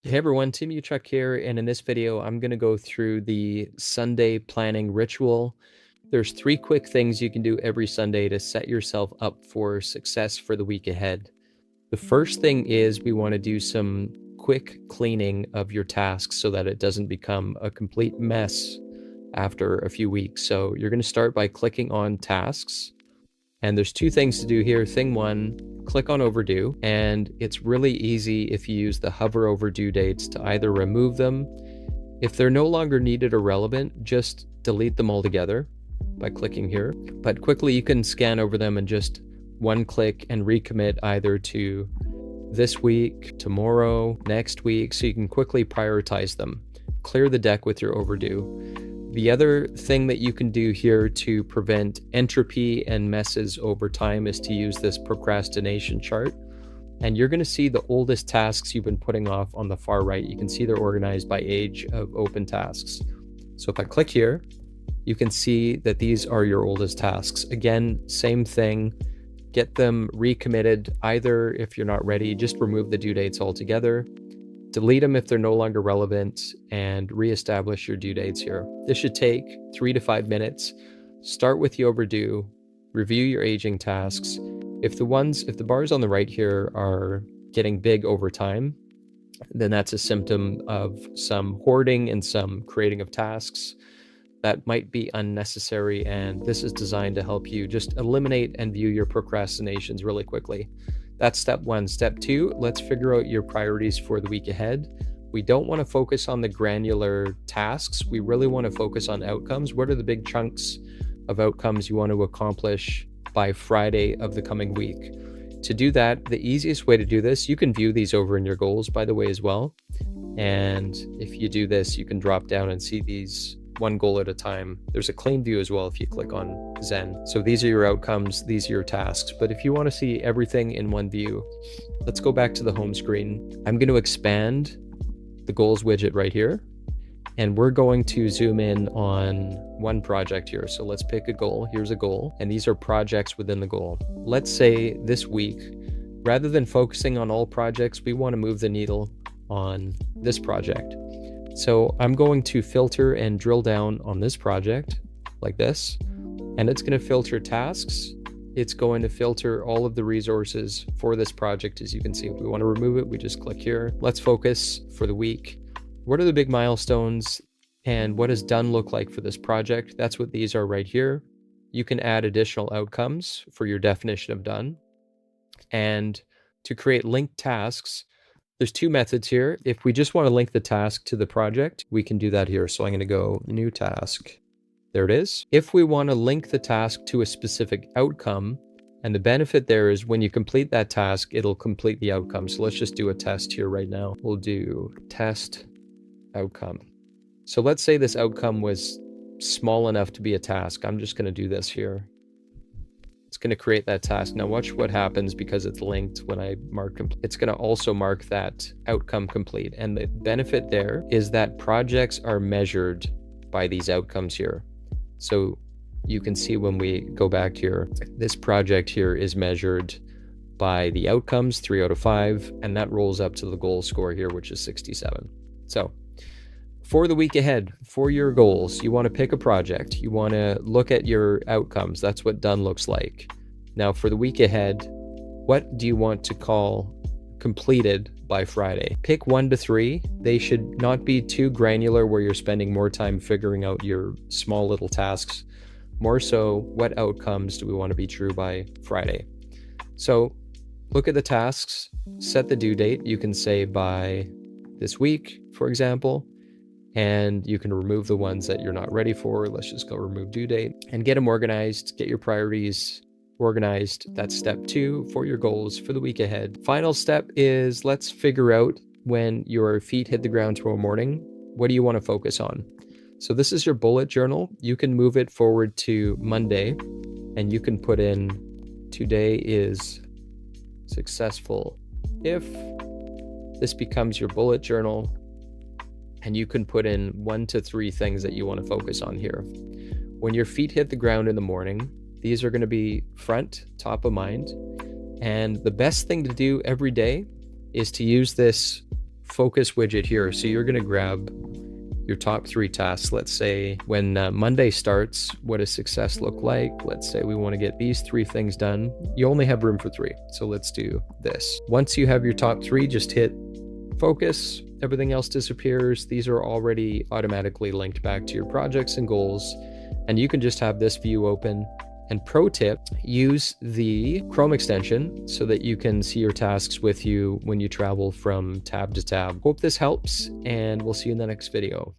Hey everyone, Tim Uchuk here, and in this video, I'm going to go through the Sunday planning ritual. There's 3 quick things you can do every Sunday to set yourself up for success for the week ahead. The first thing is we want to do some quick cleaning of your tasks so that it doesn't become a complete mess after a few weeks. So you're going to start by clicking on tasks. And there's 2 things to do here. Thing 1, click on overdue, and it's really easy if you use the hover over due dates to either remove them. If they're no longer needed or relevant, just delete them altogether by clicking here. But quickly you can scan over them and just one click and recommit either to this week, tomorrow, next week, so you can quickly prioritize them. Clear the deck with your overdue. The other thing that you can do here to prevent entropy and messes over time is to use this procrastination chart. And you're going to see the oldest tasks you've been putting off on the far right. You can see they're organized by age of open tasks. So if I click here, you can see that these are your oldest tasks. Again, same thing. Get them recommitted. Either if you're not ready, just remove the due dates altogether. Delete them if they're no longer relevant, and reestablish your due dates here. This should take 3 to 5 minutes. Start with the overdue, review your aging tasks. If the bars on the right here are getting big over time, then that's a symptom of some hoarding and some creating of tasks that might be unnecessary, and this is designed to help you just eliminate and view your procrastinations really quickly. That's step 1. Step 2, let's figure out your priorities for the week ahead. We don't want to focus on the granular tasks. We really want to focus on outcomes. What are the big chunks of outcomes you want to accomplish by Friday of the coming week? To do that, the easiest way to do this, you can view these over in your goals, by the way, as well. And if you do this, you can drop down and see these one goal at a time. There's a clean view as well if you click on Zen. So these are your outcomes, these are your tasks. But if you want to see everything in one view, let's go back to the home screen. I'm going to expand the goals widget right here, and we're going to zoom in on one project here. So let's pick a goal. Here's a goal, and these are projects within the goal. Let's say this week, rather than focusing on all projects, we want to move the needle on this project. So I'm going to filter and drill down on this project like this, and it's going to filter tasks. It's going to filter all of the resources for this project. As you can see, if we want to remove it, we just click here. Let's focus for the week. What are the big milestones and what does done look like for this project? That's what these are right here. You can add additional outcomes for your definition of done. And to create linked tasks, there's 2 methods here. If we just want to link the task to the project, we can do that here. So I'm going to go new task. There it is. If we want to link the task to a specific outcome, and the benefit there is when you complete that task, it'll complete the outcome. So let's just do a test here right now. We'll do test outcome. So let's say this outcome was small enough to be a task. I'm just going to do this here. It's going to create that task. Now watch what happens because it's linked when I mark complete. It's going to also mark that outcome complete. And the benefit there is that projects are measured by these outcomes here. So you can see when we go back here, this project here is measured by the outcomes, 3 out of 5, and that rolls up to the goal score here, which is 67. So for the week ahead, for your goals, you want to pick a project. You want to look at your outcomes. That's what done looks like. Now for the week ahead, what do you want to call completed by Friday? Pick 1 to 3. They should not be too granular where you're spending more time figuring out your small little tasks. More so, what outcomes do we want to be true by Friday? So look at the tasks, set the due date. You can say by this week, for example, and you can remove the ones that you're not ready for. Let's just go remove due date and get them organized, get your priorities organized. That's step 2 for your goals for the week ahead. Final step is let's figure out when your feet hit the ground tomorrow morning, what do you want to focus on? So this is your bullet journal. You can move it forward to Monday and you can put in today is successful. If this becomes your bullet journal, and you can put in 1 to 3 things that you want to focus on here. When your feet hit the ground in the morning, these are going to be front, top of mind. And the best thing to do every day is to use this focus widget here. So you're going to grab your top 3 tasks. Let's say when Monday starts, what does success look like? Let's say we want to get these 3 things done. You only have room for 3. So let's do this. Once you have your top 3, just hit focus. Everything else disappears. These are already automatically linked back to your projects and goals. And you can just have this view open. And pro tip, use the Chrome extension so that you can see your tasks with you when you travel from tab to tab. Hope this helps, and we'll see you in the next video.